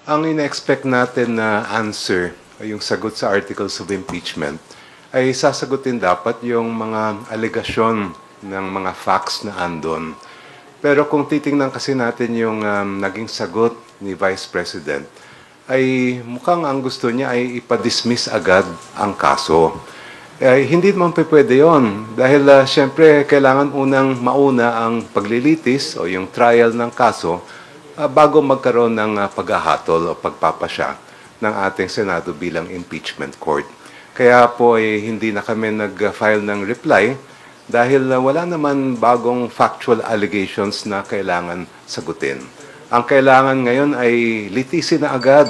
Ang ina-expect natin na answer o yung sagot sa articles of impeachment ay sasagutin dapat yung mga alegasyon ng mga facts na andon. Pero kung titingnan kasi natin yung naging sagot ni Vice President, ay mukhang ang gusto niya ay ipadismiss agad ang kaso. Hindi naman pwede yun dahil siyempre kailangan mauna ang paglilitis o yung trial ng kaso bago magkaroon ng paghahatol o pagpapasya ng ating Senado bilang impeachment court. Kaya po hindi na kami nag-file ng reply dahil wala naman bagong factual allegations na kailangan sagutin. Ang kailangan ngayon ay litisin na agad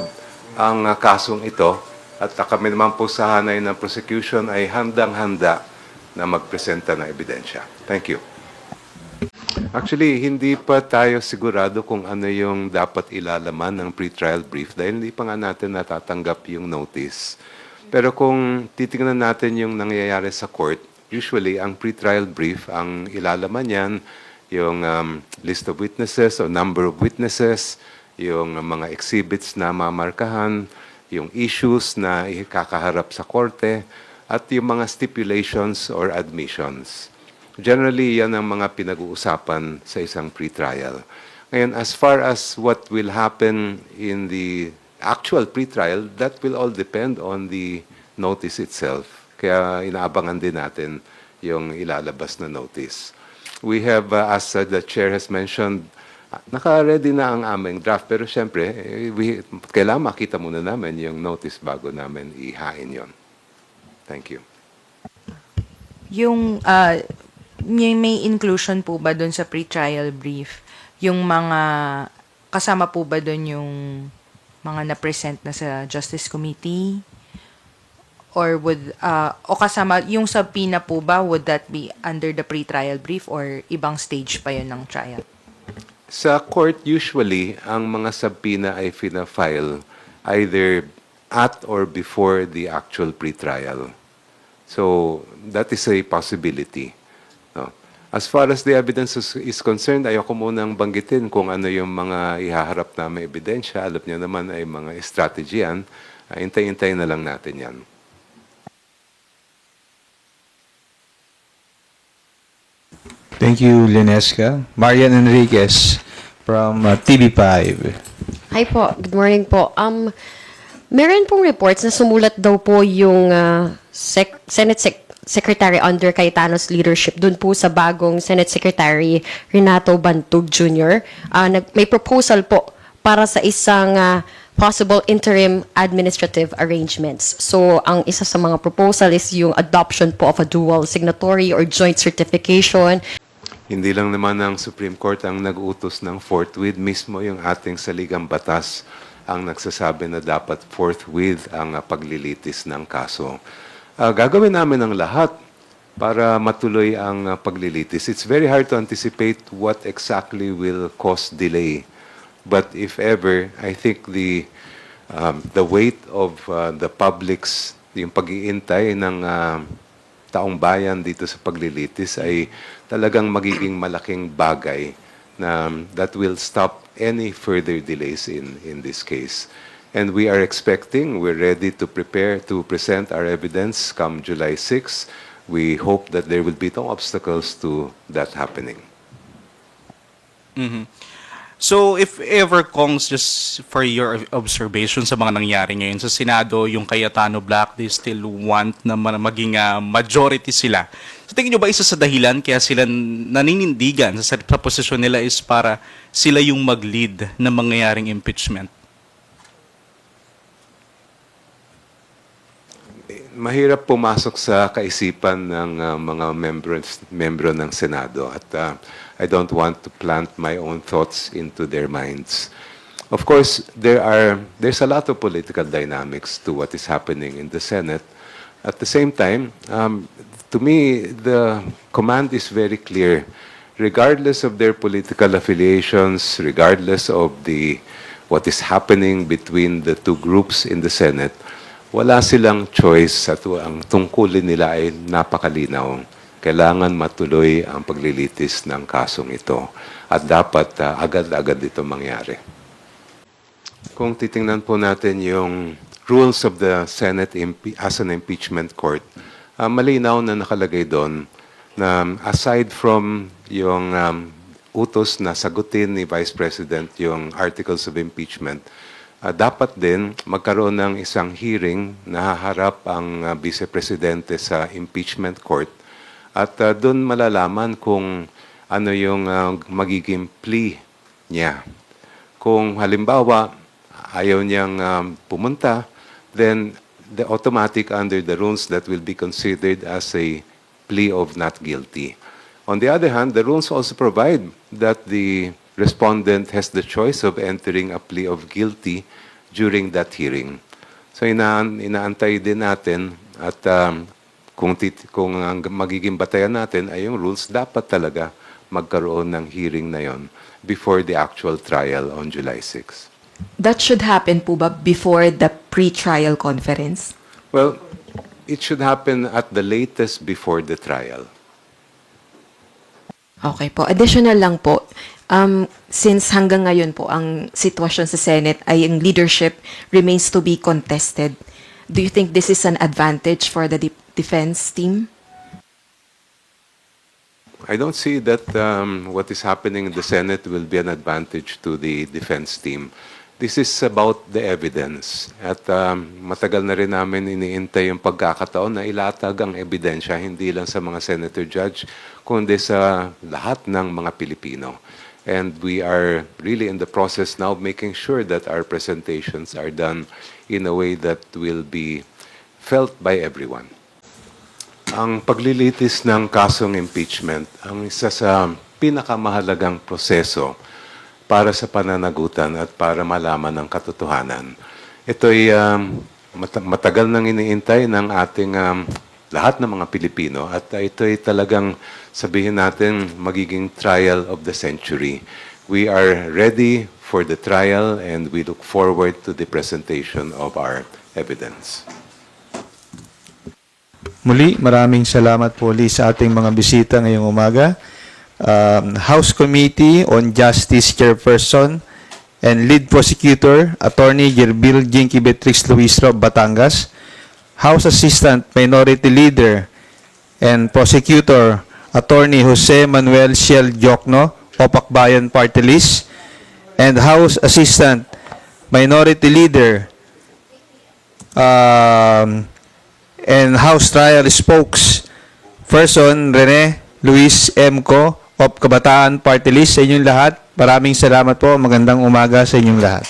ang kasong ito at kami naman po sa hanay ng prosecution ay handang-handa na magpresenta ng ebidensya. Thank you. Actually, hindi pa tayo sigurado kung ano yung dapat ilalaman ng pre-trial brief dahil hindi pa nga natin natatanggap yung notice. Pero kung titingnan natin yung nangyayari sa court, usually ang pre-trial brief, ang ilalaman yan, yung list of witnesses o number of witnesses, yung mga exhibits na mamarkahan, yung issues na ikakaharap sa korte, at yung mga stipulations or admissions. Generally, yan ang mga pinag-uusapan sa isang pre-trial. Ngayon, as far as what will happen in the actual pre-trial, that will all depend on the notice itself. Kaya inaabangan din natin yung ilalabas na notice. We have, as the chair has mentioned, naka-ready na ang aming draft. Pero siyempre, kailangan makita muna namin yung notice bago namin ihain yon. Thank you. Yung may inclusion po ba doon sa pre-trial brief? Yung mga kasama po ba doon yung mga na-present na sa Justice Committee? Or o kasama yung subpoena po ba, would that be under the pre-trial brief or ibang stage pa yun ng trial? Sa court, usually, ang mga subpoena ay fina-file either at or before the actual pre-trial. So, that is a possibility. No? As far as the evidence is concerned, ayoko munang banggitin kung ano yung mga ihaharap namin ebidensya. Alam niyo naman ay mga strategy yan. Hintay-hintay na lang natin yan. Thank you, Linesca. Marian Enriquez from TV5. Hi po, good morning po. Meron pong reports na sumulat daw po yung Senate Secretary under Cayetano's leadership dun po sa bagong Senate Secretary Renato Bantug Jr. May proposal po para sa isang possible interim administrative arrangements. So, ang isa sa mga proposal is yung adoption po of a dual signatory or joint certification. Hindi lang naman ang Supreme Court ang nag-utos ng forthwith, mismo yung ating saligang batas ang nagsasabi na dapat forthwith ang paglilitis ng kaso. Gagawin namin ang lahat para matuloy ang paglilitis. It's very hard to anticipate what exactly will cause delay. But if ever, I think the weight of the public's, yung pag-iintay ng taong bayan dito sa paglilitis ay talagang magiging malaking bagay na that will stop any further delays in this case. And we are expecting, we're ready to prepare to present our evidence come July 6. We hope that there will be no obstacles to that happening. Mm-hmm. So, if ever, Kongs, just for your observation sa mga nangyari ngayon sa Senado, yung Cayetano Black, they still want na maging majority sila. So, tingin nyo ba isa sa dahilan kaya sila naninindigan sa posisyon nila is para sila yung mag-lead na mangyayaring impeachment? Mahirap pumasok sa kaisipan ng mga membro ng Senado at I don't want to plant my own thoughts into their minds. Of course, there's a lot of political dynamics to what is happening in the Senate. At the same time, to me, the command is very clear. Regardless of their political affiliations, regardless of what is happening between the two groups in the Senate, wala silang choice at ang tungkulin nila ay napakalinaw. Kailangan matuloy ang paglilitis ng kasong ito at dapat agad-agad ito mangyari. kung titingnan po natin yung rules of the Senate as an impeachment court, malinaw na nakalagay doon na aside from yung utos na sagutin ni Vice President yung articles of impeachment, dapat din magkaroon ng isang hearing na haharap ang Vice Presidente sa impeachment court at doon malalaman kung ano yung magiging plea niya. Kung halimbawa ayaw niyang pumunta, then the automatic under the rules that will be considered as a plea of not guilty. On the other hand, the rules also provide that the respondent has the choice of entering a plea of guilty during that hearing. So inaantay din natin at kung ang magiging batayan natin ay yung rules, dapat talaga magkaroon ng hearing na yon before the actual trial on July 6. That should happen po ba before the pre-trial conference? Well, it should happen at the latest before the trial. Okay po. Additional lang po, since hanggang ngayon po ang sitwasyon sa Senate ay ang leadership remains to be contested, do you think this is an advantage for the defense team? I don't see that what is happening in the Senate will be an advantage to the defense team. This is about the evidence. At matagal na rin namin iniintay yung pagkakataon na ilatag ang ebidensya, hindi lang sa mga senator judge, kundi sa lahat ng mga Pilipino. And we are really in the process now of making sure that our presentations are done in a way that will be felt by everyone. Ang paglilitis ng kasong impeachment ang isa sa pinakamahalagang proseso para sa pananagutan at para malaman ang katotohanan. Ito'y matagal nang iniintay ng ating lahat ng mga Pilipino at ito'y talagang sabihin natin magiging trial of the century. We are ready for the trial and we look forward to the presentation of our evidence. Muli, maraming salamat po ulit sa ating mga bisita ngayong umaga. House Committee on Justice Chairperson and Lead Prosecutor, Attorney Gerbil Jinky Beatrix Luis Rob, Batangas. House Assistant Minority Leader and Prosecutor, Attorney Jose Manuel Ciel Jokno, Opakbayan Party List. And House Assistant Minority Leader and House Trial Spokesperson Rene Luis M. Co. of Kabataan Party List. Sa inyong lahat, maraming salamat po. Magandang umaga sa inyong lahat.